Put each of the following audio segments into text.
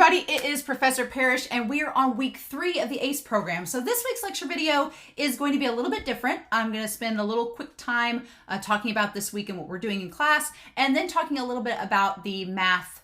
everybody, it is Professor Parish and we are on week 3 of the ACE program. So this week's lecture video is going to be a little bit different. I'm going to spend a little quick time talking about this week and what we're doing in class, and then talking a little bit about the math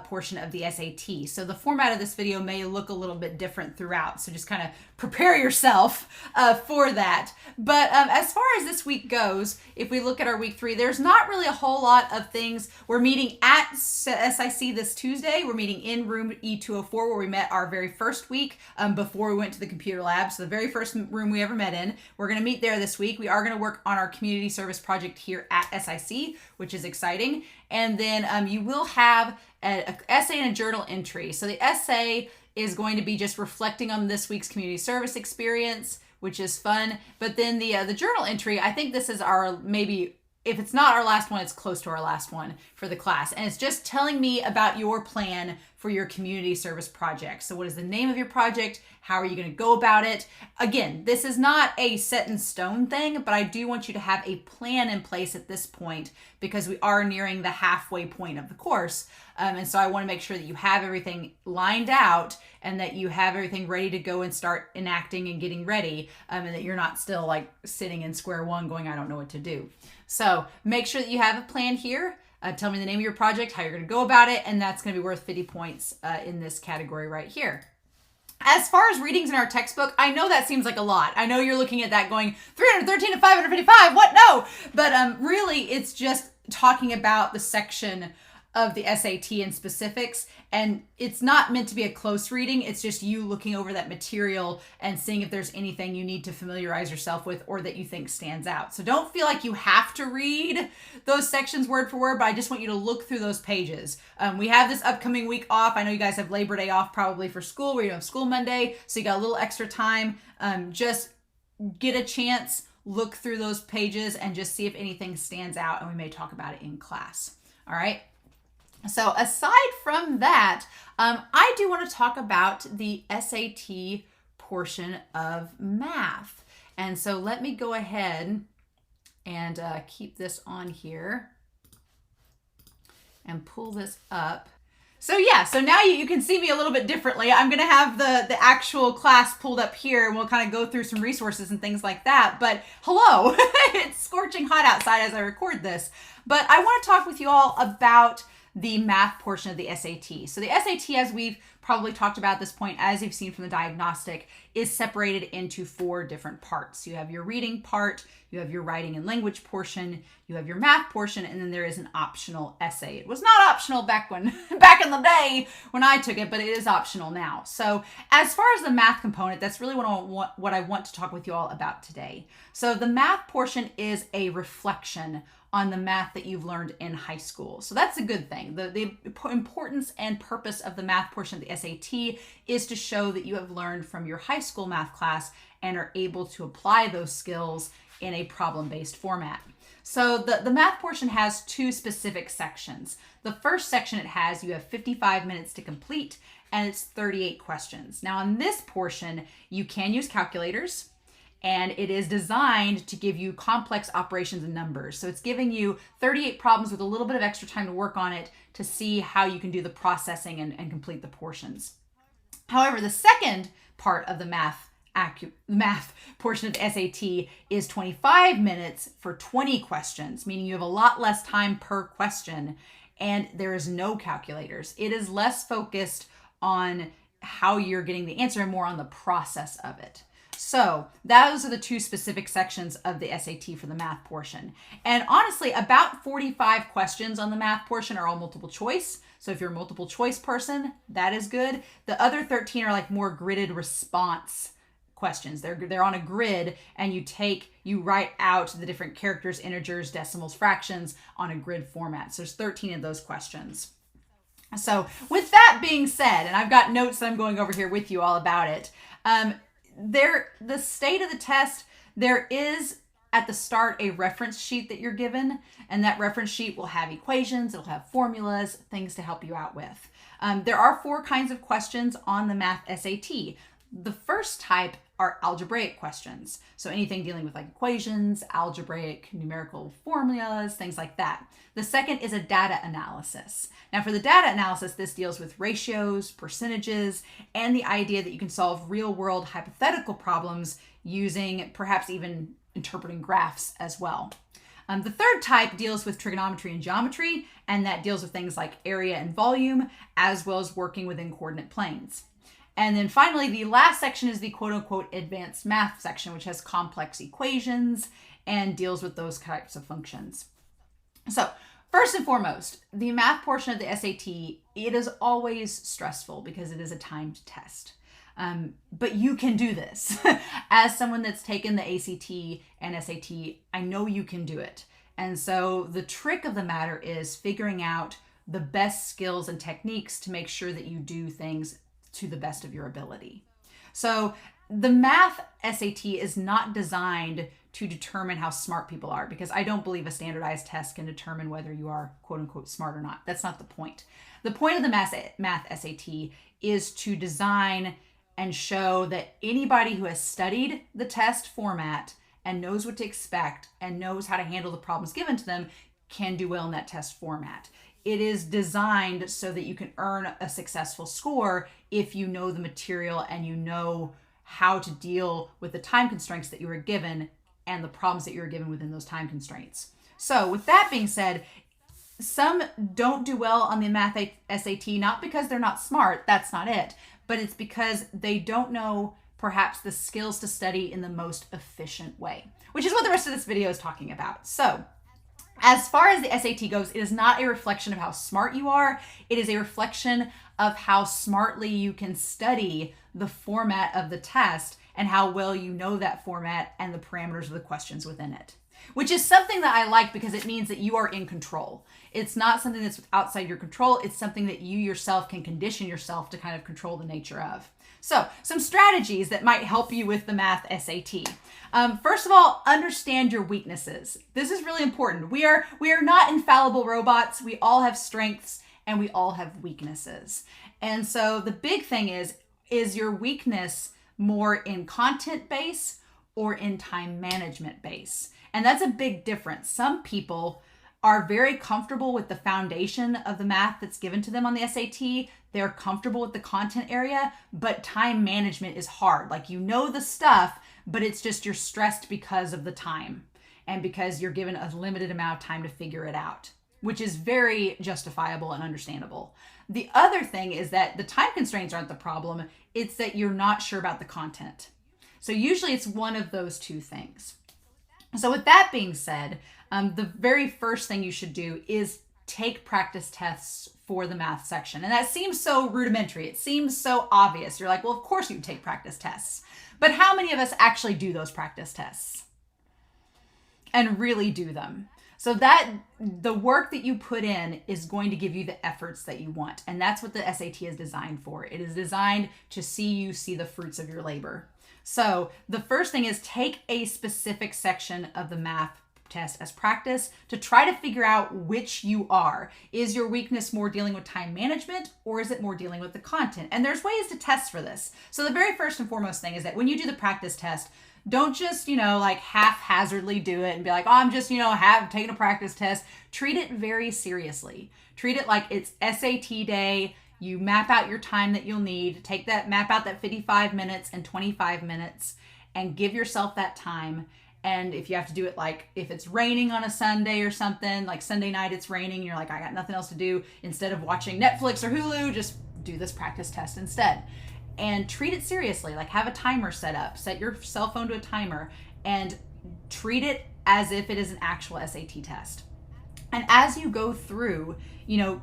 portion of the SAT. So the format of this video may look a little bit different throughout, so just kind of prepare yourself for that. But as far as this week goes, if we look at our week 3, there's not really a whole lot of things. We're meeting at SIC this Tuesday. We're meeting in room E204 where we met our very first week before we went to the computer lab. So the very first room we ever met in. We're going to meet there this week. We are going to work on our community service project here at SIC, which is exciting. And then you will have an essay and a journal entry. So the essay is going to be just reflecting on this week's community service experience, which is fun. But then the journal entry, I think this is our, maybe if it's not our last one, it's close to our last one for the class. And it's just telling me about your plan for your community service project. So what is the name of your project? How are you going to go about it? Again, this is not a set in stone thing, but I do want you to have a plan in place at this point because we are nearing the halfway point of the course. And so I want to make sure that you have everything lined out and that you have everything ready to go and start enacting and getting ready, and that you're not still like sitting in square one going, I don't know what to do. So make sure that you have a plan here. Tell me the name of your project, how you're going to go about it, and that's going to be worth 50 points in this category right here. As far as readings in our textbook, I know that seems like a lot. I know you're looking at that going 313 to 555, what? No! But really, it's just talking about the section of the SAT and specifics, and it's not meant to be a close reading. It's just you looking over that material and seeing if there's anything you need to familiarize yourself with or that you think stands out. So don't feel like you have to read those sections word for word, but I just want you to look through those pages. We have this upcoming week off. I know you guys have Labor Day off probably for school, where you have school Monday, so you got a little extra time. Just get a chance, look through those pages and just see if anything stands out, and we may talk about it in class. All right. So aside from that, I do want to talk about the SAT portion of math. And so let me go ahead and keep this on here and pull this up. So yeah, so now you can see me a little bit differently. I'm going to have the actual class pulled up here, and we'll kind of go through some resources and things like that. But hello, it's scorching hot outside as I record this. But I want to talk with you all about the math portion of the SAT. So the SAT, as we've probably talked about at this point, as you've seen from the diagnostic, is separated into 4 different parts. You have your reading part, you have your writing and language portion, you have your math portion, and then there is an optional essay. It was not optional back in the day when I took it, but it is optional now. So as far as the math component, that's really what I want to talk with you all about today. So the math portion is a reflection on the math that you've learned in high school. So that's a good thing. The importance and purpose of the math portion of the SAT is to show that you have learned from your high school math class and are able to apply those skills in a problem-based format. So the math portion has 2 specific sections. The first section you have 55 minutes to complete, and it's 38 questions. Now in this portion, you can use calculators, and it is designed to give you complex operations and numbers. So it's giving you 38 problems with a little bit of extra time to work on it to see how you can do the processing and complete the portions. However, the second part of the math portion of the SAT is 25 minutes for 20 questions, meaning you have a lot less time per question, and there is no calculators. It is less focused on how you're getting the answer and more on the process of it. So those are the 2 specific sections of the SAT for the math portion. And honestly, about 45 questions on the math portion are all multiple choice. So if you're a multiple choice person, that is good. The other 13 are like more gridded response questions. They're on a grid, and you write out the different characters, integers, decimals, fractions on a grid format. So there's 13 of those questions. So with that being said, and I've got notes that I'm going over here with you all about it, the state of the test, there is at the start a reference sheet that you're given, and that reference sheet will have equations, it'll have formulas, things to help you out with. There are 4 kinds of questions on the math SAT. The first type are algebraic questions. So anything dealing with like equations, algebraic, numerical formulas, things like that. The second is a data analysis. Now for the data analysis, this deals with ratios, percentages, and the idea that you can solve real world hypothetical problems using perhaps even interpreting graphs as well. The third type deals with trigonometry and geometry, and that deals with things like area and volume, as well as working within coordinate planes. And then finally, the last section is the quote unquote advanced math section, which has complex equations and deals with those types of functions. So first and foremost, the math portion of the SAT, it is always stressful because it is a timed test. But you can do this. As someone that's taken the ACT and SAT, I know you can do it. And so the trick of the matter is figuring out the best skills and techniques to make sure that you do things to the best of your ability. So the math SAT is not designed to determine how smart people are, because I don't believe a standardized test can determine whether you are quote unquote smart or not. That's not the point. The point of the math SAT is to design and show that anybody who has studied the test format and knows what to expect and knows how to handle the problems given to them can do well in that test format. It is designed so that you can earn a successful score if you know the material and you know how to deal with the time constraints that you were given and the problems that you were given within those time constraints. So with that being said, some don't do well on the math SAT, not because they're not smart, that's not it, but it's because they don't know perhaps the skills to study in the most efficient way, which is what the rest of this video is talking about. So as far as the SAT goes, it is not a reflection of how smart you are. It is a reflection of how smartly you can study the format of the test and how well you know that format and the parameters of the questions within it, which is something that I like because it means that you are in control. It's not something that's outside your control. It's something that you yourself can condition yourself to kind of control the nature of. So some strategies that might help you with the math SAT. First of all, understand your weaknesses. This is really important. We are not infallible robots. We all have strengths and we all have weaknesses. And so the big thing is your weakness more in content base or in time management base? And that's a big difference. Some people are very comfortable with the foundation of the math that's given to them on the SAT. They're comfortable with the content area, but time management is hard. Like, you know the stuff, but it's just you're stressed because of the time and because you're given a limited amount of time to figure it out, which is very justifiable and understandable. The other thing is that the time constraints aren't the problem. It's that you're not sure about the content. So usually it's one of those two things. So with that being said, the very first thing you should do is take practice tests for the math section. And that seems so rudimentary. It seems so obvious. You're like, well, of course you take practice tests. But how many of us actually do those practice tests and really do them? So that the work that you put in is going to give you the efforts that you want. And that's what the SAT is designed for. It is designed to see you see the fruits of your labor. So the first thing is take a specific section of the math test as practice to try to figure out which you are. Is your weakness more dealing with time management, or is it more dealing with the content? And there's ways to test for this. So the very first and foremost thing is that when you do the practice test, don't just, like haphazardly do it and be like, oh, I'm just, taking a practice test. Treat it very seriously. Treat it like it's SAT day. You map out your time that you'll need. Map out that 55 minutes and 25 minutes and give yourself that time. And if you have to do it, like if it's raining on a Sunday or something, like Sunday night it's raining, you're like, I got nothing else to do. Instead of watching Netflix or Hulu, just do this practice test instead. And treat it seriously, like have a timer set up. Set your cell phone to a timer and treat it as if it is an actual SAT test. And as you go through,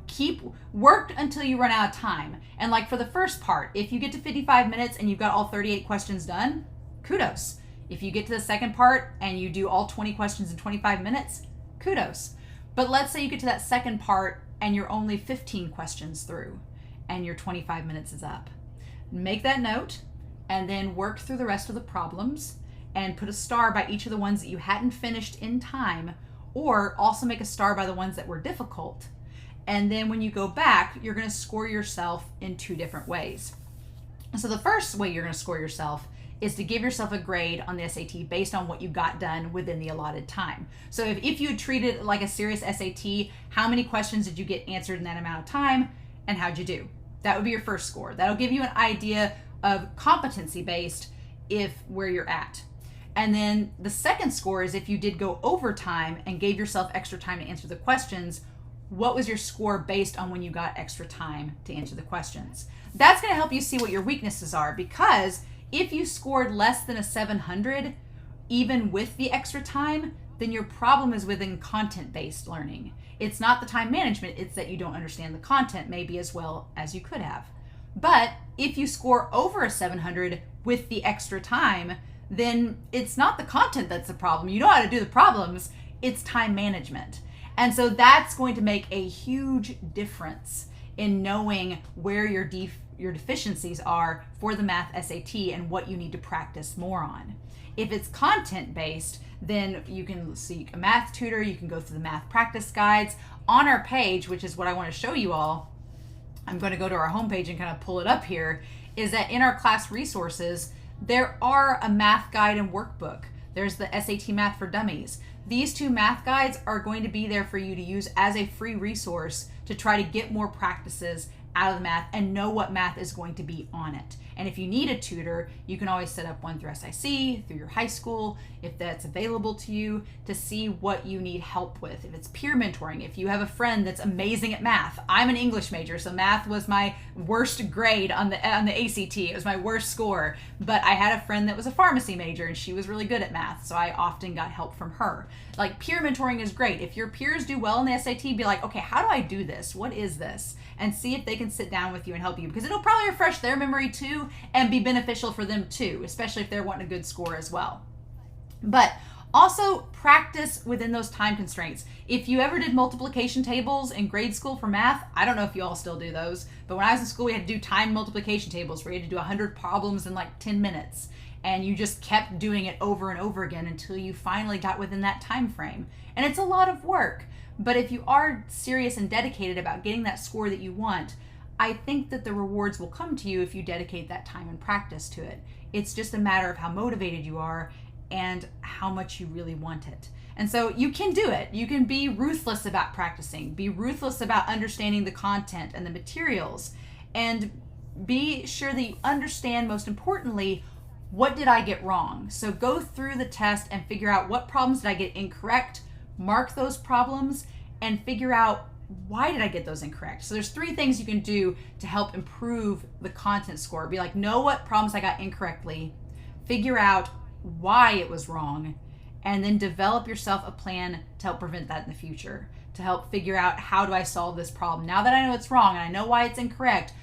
keep work until you run out of time. And like for the first part, if you get to 55 minutes and you've got all 38 questions done, kudos. If you get to the second part and you do all 20 questions in 25 minutes, kudos. But let's say you get to that second part and you're only 15 questions through and your 25 minutes is up. Make that note and then work through the rest of the problems and put a star by each of the ones that you hadn't finished in time, or also make a star by the ones that were difficult. And then when you go back, you're going to score yourself in two different ways. So the first way you're going to score yourself is to give yourself a grade on the SAT based on what you got done within the allotted time. So if you treated it like a serious SAT, how many questions did you get answered in that amount of time, and how'd you do? That would be your first score. That'll give you an idea of competency based where you're at. And then the second score is if you did go overtime and gave yourself extra time to answer the questions, what was your score based on when you got extra time to answer the questions? That's going to help you see what your weaknesses are, because if you scored less than a 700, even with the extra time, then your problem is within content-based learning. It's not the time management, it's that you don't understand the content maybe as well as you could have. But if you score over a 700 with the extra time, then it's not the content that's the problem. You know how to do the problems, it's time management. And so that's going to make a huge difference in knowing where your deficiencies are for the math SAT and what you need to practice more on. If it's content-based, then you can seek a math tutor, you can go through the math practice guides. On our page, which is what I want to show you all, I'm going to go to our homepage and kind of pull it up here, is that in our class resources, there are a math guide and workbook. There's the SAT Math for Dummies. These two math guides are going to be there for you to use as a free resource to try to get more practices out of the math and know what math is going to be on it. And if you need a tutor, you can always set up one through SIC, through your high school, if that's available to you, to see what you need help with. If it's peer mentoring, if you have a friend that's amazing at math. I'm an English major, so math was my worst grade on the ACT. It was my worst score. But I had a friend that was a pharmacy major, and she was really good at math, so I often got help from her. Like, peer mentoring is great. If your peers do well in the SAT, be like, okay, how do I do this? What is this? And see if they can sit down with you and help you, because it'll probably refresh their memory too and be beneficial for them too, especially if they're wanting a good score as well. But also practice within those time constraints. If you ever did multiplication tables in grade school for math, I don't know if you all still do those, but when I was in school, we had to do timed multiplication tables where you had to do 100 problems in like 10 minutes. And you just kept doing it over and over again until you finally got within that time frame. And it's a lot of work. But if you are serious and dedicated about getting that score that you want, I think that the rewards will come to you if you dedicate that time and practice to it. It's just a matter of how motivated you are and how much you really want it. And so you can do it. You can be ruthless about practicing, be ruthless about understanding the content and the materials, and be sure that you understand, most importantly, what did I get wrong? So go through the test and figure out what problems did I get incorrect, mark those problems, and figure out why did I get those incorrect. So there's 3 things you can do to help improve the content score. Be like, know what problems I got incorrectly, figure out why it was wrong, and then develop yourself a plan to help prevent that in the future, to help figure out, how do I solve this problem? Now that I know it's wrong and I know why it's incorrect,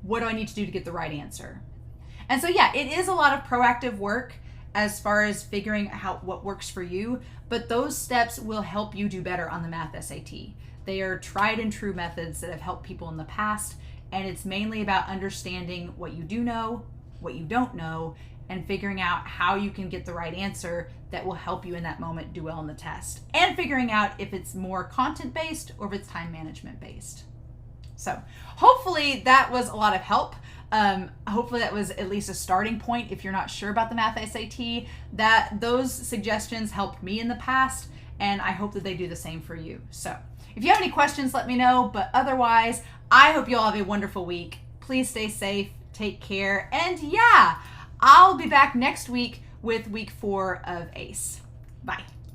what do I need to do to get the right answer? And so yeah, it is a lot of proactive work as far as figuring out what works for you, but those steps will help you do better on the math SAT. They are tried and true methods that have helped people in the past, and it's mainly about understanding what you do know, what you don't know, and figuring out how you can get the right answer that will help you in that moment do well on the test, and figuring out if it's more content-based or if it's time management-based. So hopefully that was a lot of help. Hopefully that was at least a starting point if you're not sure about the math SAT. That those suggestions helped me in the past, and I hope that they do the same for you. So if you have any questions, let me know, but otherwise, I hope you all have a wonderful week. Please stay safe, take care, and yeah, I'll be back next week with week 4 of ACE. Bye.